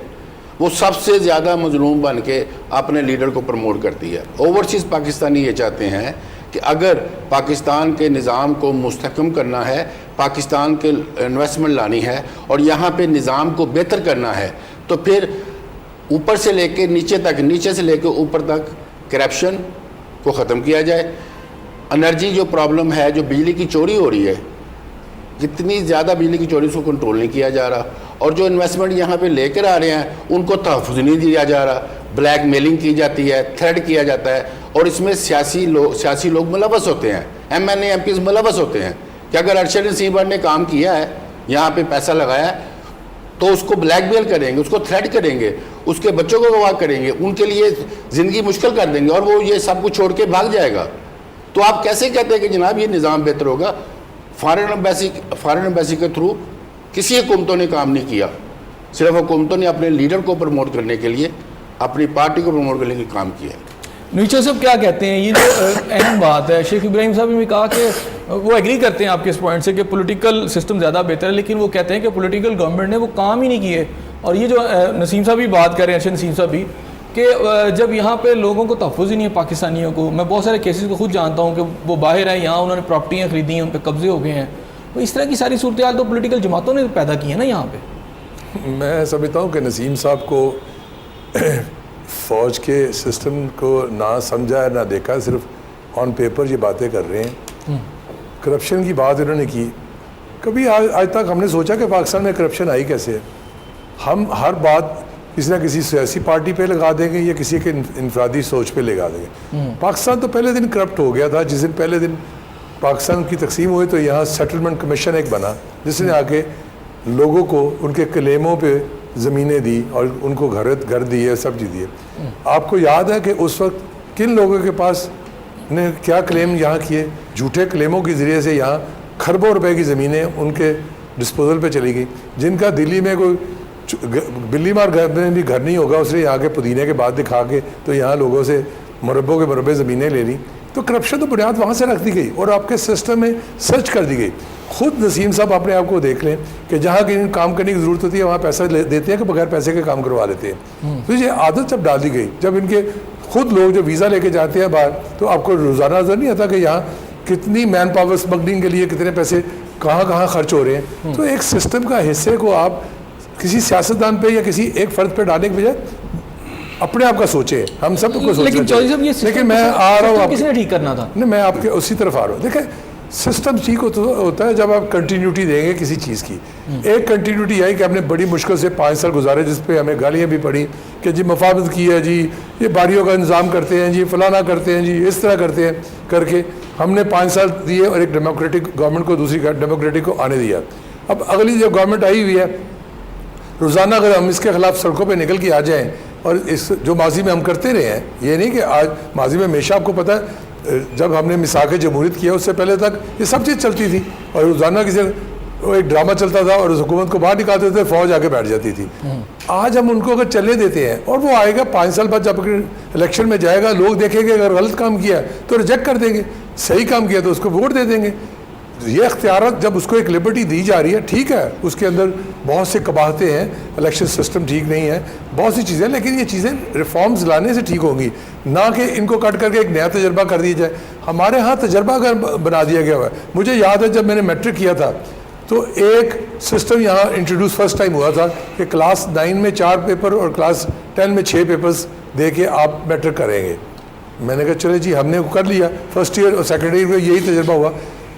وہ سب سے زیادہ مظلوم بن کے اپنے لیڈر کو پروموٹ کرتی ہے. اوورسیز پاکستانی یہ چاہتے ہیں کہ اگر پاکستان کے نظام کو مستحکم کرنا ہے, پاکستان کے انویسٹمنٹ لانی ہے اور یہاں پہ نظام کو بہتر کرنا ہے, تو پھر اوپر سے لے کے نیچے تک, نیچے سے لے کے اوپر تک کرپشن کو ختم کیا جائے. انرجی جو پرابلم ہے, جو بجلی کی چوری ہو رہی ہے, جتنی زیادہ بجلی کی چوری اس کو کنٹرول نہیں کیا جا رہا, اور جو انویسٹمنٹ یہاں پہ لے کر آ رہے ہیں ان کو تحفظ نہیں دیا جا رہا, بلیک میلنگ کی جاتی ہے, تھریڈ کیا جاتا ہے, اور اس میں سیاسی لوگ ملوث ہوتے ہیں, M N A MPs ملوث ہوتے ہیں کہ اگر ارشد نسیم نے کام کیا ہے, یہاں پہ پیسہ لگایا ہے, تو اس کو بلیک میل کریں گے, اس کو تھریڈ کریں گے, اس کے بچوں کو گواہ کریں گے, ان کے لیے زندگی مشکل کر دیں گے, اور وہ یہ سب کچھ چھوڑ کے بھاگ جائے گا. تو آپ کیسے کہتے ہیں کہ جناب یہ نظام بہتر ہوگا؟ فارن امبیسی کے تھرو کسی حکومتوں نے کام نہیں کیا, صرف حکومتوں نے اپنے لیڈر کو پروموٹ کرنے کے لیے, اپنی پارٹی کو پروموٹ کرنے کے لیے کام کیا ہے. نیچے صاحب کیا کہتے ہیں, یہ جو اہم بات ہے, شیخ ابراہیم صاحب نے بھی کہا کہ وہ ایگری کرتے ہیں آپ کے اس پوائنٹ سے کہ پولیٹیکل سسٹم زیادہ بہتر ہے, لیکن وہ کہتے ہیں کہ پولیٹیکل گورنمنٹ نے وہ کام ہی نہیں کیے. اور یہ جو نسیم صاحب بھی بات کر رہے ہیں, ارشد نسیم صاحب بھی, کہ جب یہاں پہ لوگوں کو تحفظ ہی نہیں ہے پاکستانیوں کو, میں بہت سارے کیسز کو خود جانتا ہوں کہ وہ باہر ہیں, یہاں انہوں نے پراپرٹیاں خریدی ہیں, ان پہ قبضے ہو گئے ہیں, تو اس طرح کی ساری صورتحال تو پولیٹیکل جماعتوں نے پیدا کی ہے نا یہاں پہ. میں سمجھتا ہوں کہ نسیم صاحب کو فوج کے سسٹم کو نہ سمجھا ہے, نہ دیکھا, صرف آن پیپر یہ باتیں کر رہے ہیں. کرپشن کی بات انہوں نے کی, کبھی آج تک ہم نے سوچا کہ پاکستان میں کرپشن آئی کیسے ہے. ہم ہر بات کسی نہ کسی سیاسی پارٹی پہ لگا دیں گے یا کسی کے انفرادی سوچ پہ لگا دیں گے. پاکستان تو پہلے دن کرپٹ ہو گیا تھا. جس دن پہلے دن پاکستان کی تقسیم ہوئی تو یہاں سیٹلمنٹ کمیشن ایک بنا, جس نے آ کے لوگوں کو ان کے کلیموں پہ زمینیں دی اور ان کو گھر دیے, سب چیز دیے. آپ کو یاد ہے کہ اس وقت کن لوگوں کے پاس نے کیا کلیم یہاں کیے؟ جھوٹے کلیموں کے ذریعے سے یہاں کھربوں روپے کی زمینیں ان کے ڈسپوزل پہ چلی گئی. جن کا دلی میں کوئی بلی مار گھر میں بھی گھر نہیں ہوگا, اس نے یہاں کے پودینے کے بعد دکھا کے تو یہاں لوگوں سے مربوں کے مربے زمینیں لے لی. تو کرپشن تو بنیاد وہاں سے رکھ دی گئی اور آپ کے سسٹم میں سرچ کر دی گئی. خود نسیم صاحب اپنے آپ کو دیکھ لیں کہ جہاں کہیں کام کرنے کی ضرورت ہوتی ہے وہاں پیسہ دیتے ہیں کہ بغیر پیسے کے کام کروا لیتے ہیں. تو یہ عادت جب ڈال دی گئی, جب ان کے خود لوگ جو ویزا لے کے جاتے ہیں باہر, تو آپ کو روزانہ نظر نہیں آتا کہ یہاں کتنی مین پاور اسمگلنگ کے لیے کتنے پیسے کہاں خرچ ہو رہے ہیں. تو ایک سسٹم کا حصے کو آپ کسی سیاستدان پہ یا کسی ایک فرد پہ ڈالنے کے بجائے اپنے آپ کا سوچیں. ہم سب کو سوچنا چاہیے. لیکن میں آ رہا ہوں, کس نے ٹھیک کرنا تھا؟ نہیں, میں آپ کے اسی طرف آ رہا ہوں. دیکھیں سسٹم ٹھیک ہوتا ہے جب آپ کنٹینیوٹی دیں گے کسی چیز کی. ایک کنٹینیوٹی آئی کہ ہم نے بڑی مشکل سے 5 سال گزارے, جس پہ ہمیں گالیاں بھی پڑی کہ جی مفاوضت کی ہے, جی یہ باڑیوں کا انتظام کرتے ہیں, جی فلانا کرتے ہیں, جی اس طرح کرتے ہیں, کر کے ہم نے 5 سال دیے اور ایک ڈیموکریٹک گورنمنٹ کو دوسری ڈیموکریٹک کو آنے دیا. اب اگلی جو گورنمنٹ آئی ہوئی ہے, روزانہ اگر ہم اس کے خلاف سڑکوں پہ نکل کے آ جائیں, اور اس جو ماضی میں ہم کرتے رہے ہیں, یہ نہیں کہ آج ماضی میں ہمیشہ آپ کو پتہ ہے جب ہم نے میثاق جمہوریت کیا اس سے پہلے تک یہ سب چیز چلتی تھی, اور روزانہ کسی ایک ڈرامہ چلتا تھا اور اس حکومت کو باہر نکالتے تھے, فوج آ کے بیٹھ جاتی تھی. آج ہم ان کو اگر چلنے دیتے ہیں اور وہ آئے گا 5 سال بعد جب الیکشن میں جائے گا, لوگ دیکھیں گے اگر غلط کام کیا تو ریجیکٹ کر دیں گے, صحیح کام کیا تو اس کو ووٹ دے دیں گے. یہ اختیارات جب اس کو ایک لبرٹی دی جا رہی ہے, ٹھیک ہے اس کے اندر بہت سے قباحتیں ہیں, الیکشن سسٹم ٹھیک نہیں ہے, بہت سی چیزیں, لیکن یہ چیزیں ریفارمز لانے سے ٹھیک ہوں گی, نہ کہ ان کو کٹ کر کے ایک نیا تجربہ کر دیا جائے. ہمارے ہاں تجربہ اگر بنا دیا گیا ہوا ہے, مجھے یاد ہے جب میں نے میٹرک کیا تھا تو ایک سسٹم یہاں انٹروڈیوس فرسٹ ٹائم ہوا تھا کہ کلاس 9 میں 4 پیپر اور کلاس 10 میں 6 پیپرز دے کے آپ میٹرک کریں گے. میں نے کہا چلے جی ہم نے کر لیا فرسٹ ایئر اور سیکنڈ ایئر میں یہی تجربہ ہوا.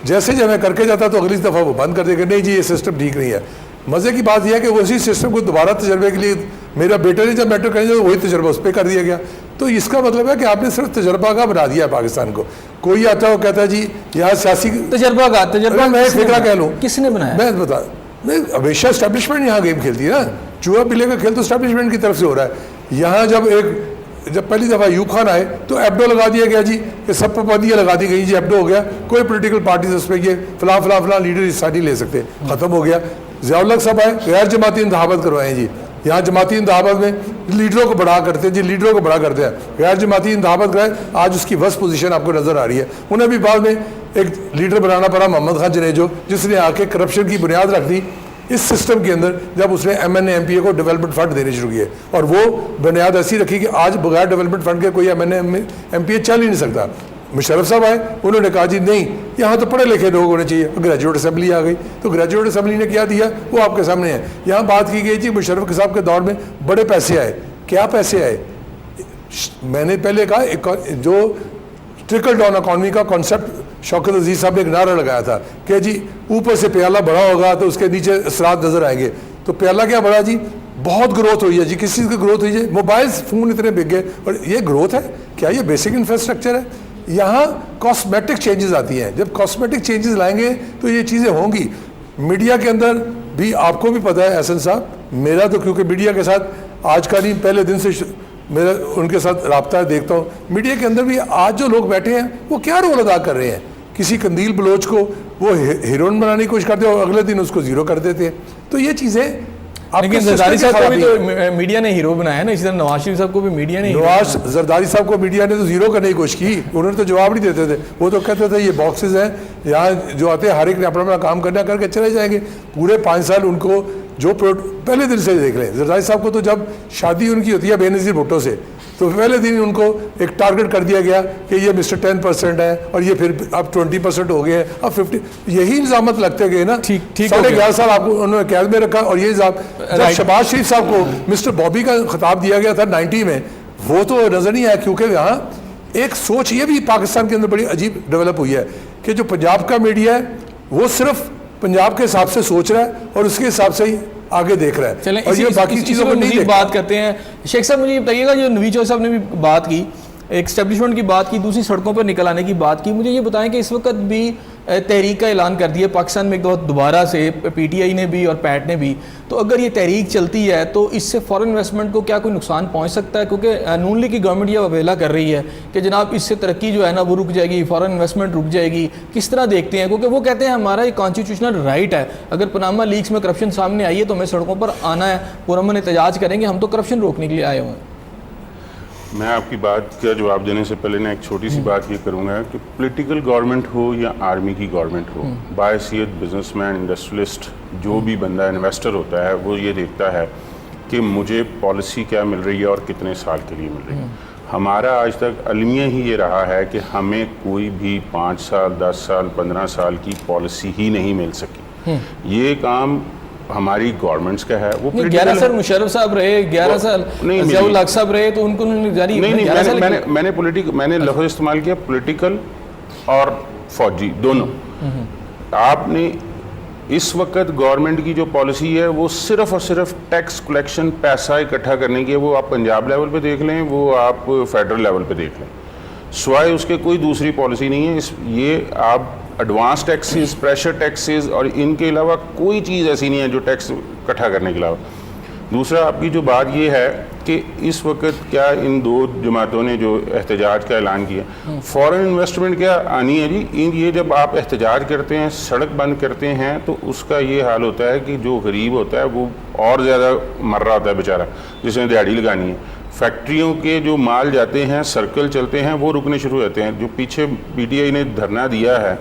جیسے جب میں کر کے جاتا تو اگلی دفعہ وہ بند کر دے کہ نہیں جی یہ سسٹم ٹھیک نہیں ہے. مزے کی بات یہ ہے کہ اسی سسٹم کو دوبارہ تجربے کے لیے میرا بیٹا نے جب میٹرک کرنے وہی تجربہ اس پہ کر دیا گیا. تو اس کا مطلب ہے کہ آپ نے صرف تجربہ کا بنا دیا ہے پاکستان کو. کوئی آتا ہے وہ کہتا ہے جی یہاں سیاسی تجربہ میں فکرہ کہہ لوں کس نے بنایا؟ میں بتا ہمیشہ اسٹیبلشمنٹ یہاں گیم کھیلتی ہے نا. چوہا پلے کا کھیل تو اسٹیبلشمنٹ کی طرف سے ہو رہا ہے. یہاں جب پہلی دفعہ ایوب خان آئے تو ایبڈو لگا دیا گیا جی کہ سب پابندیاں لگا دی گئی جی ایبڈو ہو گیا, کوئی پولیٹیکل پارٹیز اس پہ یہ فلاں فلاں فلاں لیڈر حصہ نہیں لے سکتے, ختم ہو گیا. ضیاء الحق صاحب آئے غیر جماعتی انتخابات کروائے جی. یہاں جماعتی انتخابات میں لیڈروں کو بڑا کرتے ہیں جی, لیڈروں کو بڑا کرتے ہیں. غیر جماعتی انتخابات کرائے, آج اس کی ورس پوزیشن آپ کو نظر آ رہی ہے. انہیں بھی بعد میں ایک لیڈر بنانا پڑا محمد خان جنیجو, جس نے آ کے کرپشن کی بنیاد رکھ دی اس سسٹم کے اندر جب اس نے M N A M P A کو ڈیولپمنٹ فنڈ دینے شروع کیے. اور وہ بنیاد ایسی رکھی کہ آج بغیر ڈیولپمنٹ فنڈ کے کوئی M N A M P A چل ہی نہیں سکتا. مشرف صاحب آئے, انہوں نے کہا جی نہیں یہاں تو پڑھے لکھے لوگ ہونے چاہیے. گریجویٹ اسمبلی آ گئی تو گریجویٹ اسمبلی نے کیا دیا وہ آپ کے سامنے ہے. یہاں بات کی گئی جی مشرف صاحب کے دور میں بڑے پیسے آئے. کیا پیسے آئے؟ میں نے پہلے کہا جو ٹرکل ڈاؤن اکانومی کا کانسیپٹ شوکت عزیز صاحب نے ایک نعرہ لگایا تھا کہ جی اوپر سے پیالہ بڑا ہوگا تو اس کے نیچے اثرات نظر آئیں گے. تو پیالہ کیا بڑا جی؟ بہت گروتھ ہوئی ہے جی. کس چیز کی گروتھ ہوئی ہے؟ موبائل فون اتنے بک گئے. اور یہ گروتھ ہے کیا؟ یہ بیسک انفراسٹرکچر ہے. یہاں کاسمیٹک چینجز آتی ہیں. جب کاسمیٹک چینجز لائیں گے تو یہ چیزیں ہوں گی. میڈیا کے اندر بھی آپ کو بھی پتہ ہے احسن صاحب, میرا تو کیونکہ میڈیا کے ساتھ آج کا نہیں پہلے دن سے میرا ان کے ساتھ رابطہ ہے, دیکھتا ہوں میڈیا کے اندر بھی آج جو لوگ بیٹھے ہیں وہ کیا رول ادا کر رہے ہیں. کسی قندیل بلوچ کو وہ ہیروئن بنانے کی کوشش کرتے ہیں اور اگلے دن اس کو زیرو کر دیتے ہیں. تو یہ چیزیں لیکن زرداری صاحب کو بھی تو میڈیا نے ہیرو بنایا ہے نا, اسی طرح نواز شریف صاحب کو بھی میڈیا نے. نواز زرداری صاحب کو میڈیا نے تو زیرو کرنے کی کوشش کی, انہوں نے تو جواب نہیں دیتے تھے. وہ تو کہتے تھے یہ باکسز ہیں یہاں جو آتے ہیں ہر ایک نے اپنا اپنا کام کرنا کر کے چلے جائیں گے. پورے 5 سال ان کو جو پہلے دن سے دیکھ لیں. زرداری صاحب کو تو جب شادی ان کی ہوتی ہے بے نظیر بھٹو سے تو پہلے دن ان کو ایک ٹارگٹ کر دیا گیا کہ یہ مسٹر 10% ہے اور یہ پھر اب 20% ہو گئے ہیں, اب 50. یہی الزامات لگتے گئے نا. 11.5 سال آپ کو انہوں نے قید میں رکھا. اور یہ جب شہباز شریف صاحب کو مسٹر بابی کا خطاب دیا گیا تھا 90 میں, وہ تو نظر نہیں آیا. کیونکہ یہاں ایک سوچ یہ بھی پاکستان کے اندر بڑی عجیب ڈیولپ ہوئی ہے کہ جو پنجاب کا میڈیا ہے وہ صرف پنجاب کے حساب سے سوچ رہا ہے اور اس کے حساب سے ہی آگے دیکھ رہا ہے. چلیں اور یہ باقی چیزوں کو نہیں بات کرتے ہیں. شیخ صاحب مجھے یہ بتائیے گا, جو نوید چودھری صاحب نے بھی بات کی, ایک اسٹیبلشمنٹ کی بات کی, دوسری سڑکوں پر نکل آنے کی بات کی. مجھے یہ بتائیں کہ اس وقت بھی تحریک کا اعلان کر دیا پاکستان میں ایک دفعہ دوبارہ سے, پی ٹی آئی نے بھی اور پیٹ نے بھی. تو اگر یہ تحریک چلتی ہے تو اس سے فارن انویسٹمنٹ کو کیا کوئی نقصان پہنچ سکتا ہے؟ کیونکہ نون لیگ کی گورنمنٹ یہ اویلا کر رہی ہے کہ جناب اس سے ترقی جو ہے نا وہ رک جائے گی, فارن انویسٹمنٹ رک جائے گی. کس طرح دیکھتے ہیں؟ کیونکہ وہ کہتے ہیں ہمارا یہ کانسٹیٹیوشنل رائٹ ہے, اگر پاناما لیکس میں کرپشن سامنے آئی ہے تو ہمیں سڑکوں پر آنا ہے, پرامن احتجاج کریں گے, ہم تو کرپشن روکنے کے لیے آئے ہوئے ہیں. میں آپ کی بات کا جواب دینے سے پہلے ایک چھوٹی سی بات یہ کروں گا کہ پولیٹیکل گورنمنٹ ہو یا آرمی کی گورنمنٹ ہو, باحیثیت بزنس مین, انڈسٹریلسٹ, جو بھی بندہ انویسٹر ہوتا ہے وہ یہ دیکھتا ہے کہ مجھے پالیسی کیا مل رہی ہے اور کتنے سال کے لیے مل رہی ہے. ہمارا آج تک المیہ ہی یہ رہا ہے کہ ہمیں کوئی بھی 5 سال 10 سال 15 سال کی پالیسی ہی نہیں مل سکی. یہ کام ہماری گورنمنٹس کا ہے. وہ 11 سال مشرف صاحب رہے, 11 سال ضیاء الحق صاحب رہے, تو ان کو میں نے لفظ استعمال کیا پولیٹیکل اور فوجی دونوں. آپ نے اس وقت گورنمنٹ کی جو پالیسی ہے وہ صرف اور صرف ٹیکس کلیکشن, پیسہ اکٹھا کرنے کی ہے. وہ آپ پنجاب لیول پہ دیکھ لیں, وہ آپ فیڈرل لیول پہ دیکھ لیں, سوائے اس کے کوئی دوسری پالیسی نہیں ہے. یہ آپ ایڈوانس ٹیکسز, پریشر ٹیکسز اور ان کے علاوہ کوئی چیز ایسی نہیں ہے جو ٹیکس اکٹھا کرنے کے علاوہ. دوسرا آپ کی جو بات یہ ہے کہ اس وقت کیا ان 2 جماعتوں نے جو احتجاج کا اعلان کیا, فورن انویسٹمنٹ کیا آنی ہے جی. یہ جب آپ احتجاج کرتے ہیں, سڑک بند کرتے ہیں, تو اس کا یہ حال ہوتا ہے کہ جو غریب ہوتا ہے وہ اور زیادہ مر رہا ہوتا ہے بیچارہ, جس نے دیہڑی لگانی ہے. فیکٹریوں کے جو مال جاتے ہیں, سرکل چلتے ہیں, وہ رکنے شروع ہوتے ہیں. جو پیچھے پی ٹی آئی نے دھرنا دیا ہے,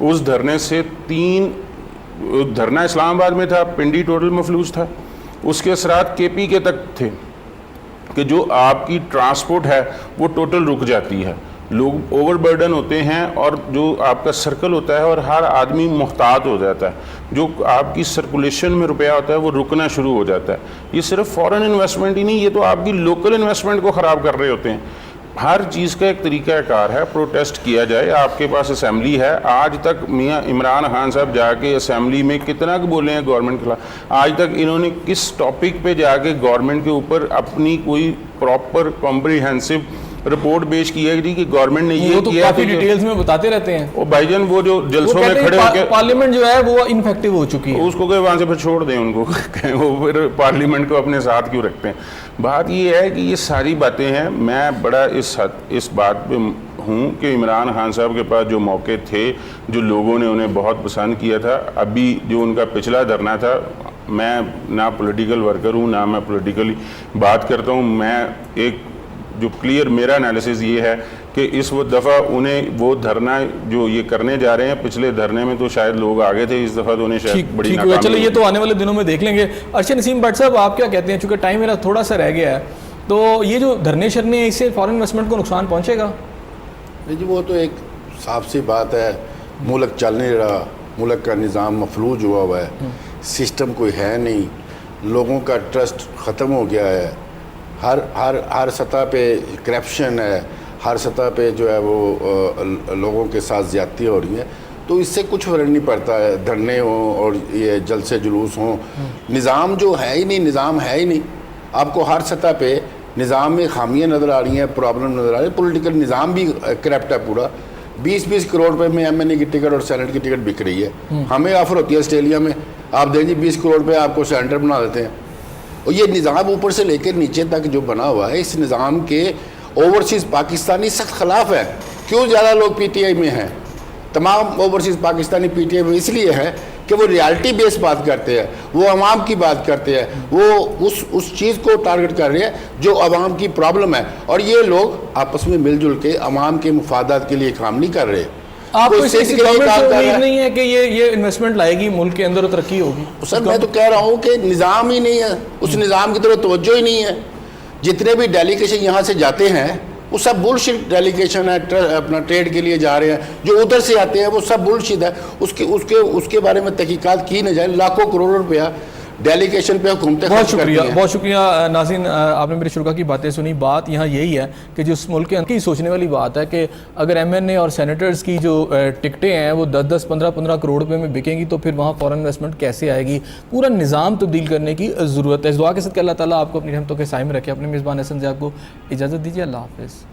اس دھرنے سے 3 دھرنا اسلام آباد میں تھا, پنڈی ٹوٹل مفلوج تھا. اس کے اثرات کے پی کے تک تھے کہ جو آپ کی ٹرانسپورٹ ہے وہ ٹوٹل رک جاتی ہے, لوگ اوور برڈن ہوتے ہیں, اور جو آپ کا سرکل ہوتا ہے اور ہر آدمی محتاط ہو جاتا ہے. جو آپ کی سرکولیشن میں روپیہ ہوتا ہے وہ رکنا شروع ہو جاتا ہے. یہ صرف فارن انویسٹمنٹ ہی نہیں, یہ تو آپ کی لوکل انویسٹمنٹ کو خراب کر رہے ہوتے ہیں. ہر چیز کا ایک طریقہ کار ہے, پروٹیسٹ کیا جائے. آپ کے پاس اسمبلی ہے, آج تک میاں عمران خان صاحب جا کے اسمبلی میں کتنا کہ بولے ہیں گورنمنٹ کے خلاف, آج تک انہوں نے کس ٹاپک پہ جا کے گورنمنٹ کے اوپر اپنی کوئی پراپر کمپریہنسو رپورٹ پیش کی ہے کہ گورنمنٹ نے یہ وہ تو کیا. کافی ڈیٹیلز میں بتاتے رہتے ہیں. وہ بھائی جان وہ جو جلسوں میں کھڑے ہو کے پارلیمنٹ جو ہے وہ انفیکٹو ہو چکی ہے, اس کو کہ وہاں سے پھر چھوڑ دیں ان کو, وہ پھر پارلیمنٹ کو اپنے ساتھ کیوں رکھتے ہیں. بات یہ ہے کہ یہ ساری باتیں ہیں. میں بڑا اس بات پہ ہوں کہ عمران خان صاحب کے پاس جو موقع تھے, جو لوگوں نے انہیں بہت پسند کیا تھا, ابھی جو ان کا پچھلا دھرنا تھا, میں نہ پولیٹیکل ورکر ہوں نہ میں پولیٹیکلی بات کرتا ہوں, میں ایک جو کلیئر میرا انالیسز یہ ہے کہ اس دفعہ انہیں وہ دھرنا جو یہ کرنے جا رہے ہیں, پچھلے دھرنے میں تو شاید لوگ آگے تھے, اس دفعہ تو انہیں شاید بڑی ناکامی. چلو یہ تو آنے والے دنوں میں دیکھ لیں گے. ارشد نسیم بٹ صاحب آپ کیا کہتے ہیں, چونکہ ٹائم میرا تھوڑا سا رہ گیا ہے, تو یہ جو دھرنے شرنے ہیں اس سے فارن انویسٹمنٹ کو نقصان پہنچے گا؟ جی وہ تو ایک صاف سی بات ہے, ملک چل نہیں رہا, ملک کا نظام مفلوج ہوا ہے, سسٹم کوئی ہے نہیں, لوگوں کا ٹرسٹ ختم ہو گیا ہے, ہر سطح پہ کرپشن ہے, ہر سطح پہ جو ہے وہ لوگوں کے ساتھ زیادتی ہو رہی ہیں. تو اس سے کچھ فرق نہیں پڑتا ہے, دھرنے ہوں اور یہ جلسے جلوس ہوں, نظام جو ہے ہی نہیں, نظام ہے ہی نہیں. آپ کو ہر سطح پہ نظام میں خامیاں نظر آ رہی ہیں, پرابلم نظر آ رہی ہے. پولیٹیکل نظام بھی کرپٹ ہے پورا. 20-20 کروڑ روپے میں ایم این اے کی ٹکٹ اور سینٹ کی ٹکٹ بک رہی ہے. ہمیں آفر ہوتی ہے آسٹریلیا میں, آپ دیں جی 20 کروڑ پہ آپ کو سینٹر بنا دیتے ہیں. اور یہ نظام اوپر سے لے کے نیچے تک جو بنا ہوا ہے, اس نظام کے اوورسیز پاکستانی سخت خلاف ہے. کیوں زیادہ لوگ پی ٹی آئی میں ہیں؟ تمام overseas Pakistani P T I میں اس لیے ہے کہ وہ ریالٹی بیس بات کرتے ہیں, وہ عوام کی بات کرتے ہیں, وہ اس چیز کو ٹارگٹ کر رہے ہیں جو عوام کی پرابلم ہے. اور یہ لوگ آپس میں مل جل کے عوام کے مفادات کے لیے کام نہیں کر رہے. آپ کو اس گورنمنٹ سے امید نہیں ہے کہ یہ انویسٹمنٹ لائے گی, ملک کے اندر ترقی ہوگی؟ سر میں تو کہہ رہا ہوں کہ نظام ہی نہیں ہے, اس نظام کی طرف توجہ ہی نہیں ہے. جتنے بھی ڈیلیگیشن یہاں سے جاتے ہیں وہ سب بلشٹ ڈیلیگیشن ہے, اپنا ٹریڈ کے لیے جا رہے ہیں. جو ادھر سے آتے ہیں وہ سب بلشٹ ہے. اس کے بارے میں تحقیقات کی نہ جائے. لاکھوں کروڑ روپیہ ڈیلیگیشن پہ حکومتیں بہت شکریہ, بہت شکریہ. ناظرین آپ نے میرے شرکا کی باتیں سنی. بات یہاں یہی ہے کہ جو اس ملک کے کی سوچنے والی بات ہے کہ اگر ایم این اے اور سینیٹرز کی جو ٹکٹیں ہیں وہ 10-10, 15-15 کروڑ روپے میں بکیں گی تو پھر وہاں فورن انویسٹمنٹ کیسے آئے گی؟ پورا نظام تبدیل کرنے کی ضرورت ہے. اس دعا کے ساتھ کہ اللہ تعالیٰ آپ کو اپنی رحمتوں کے سائے میں رکھے. اپنے میزبان احسن ضیاء کو اجازت دیجیے. اللہ حافظ.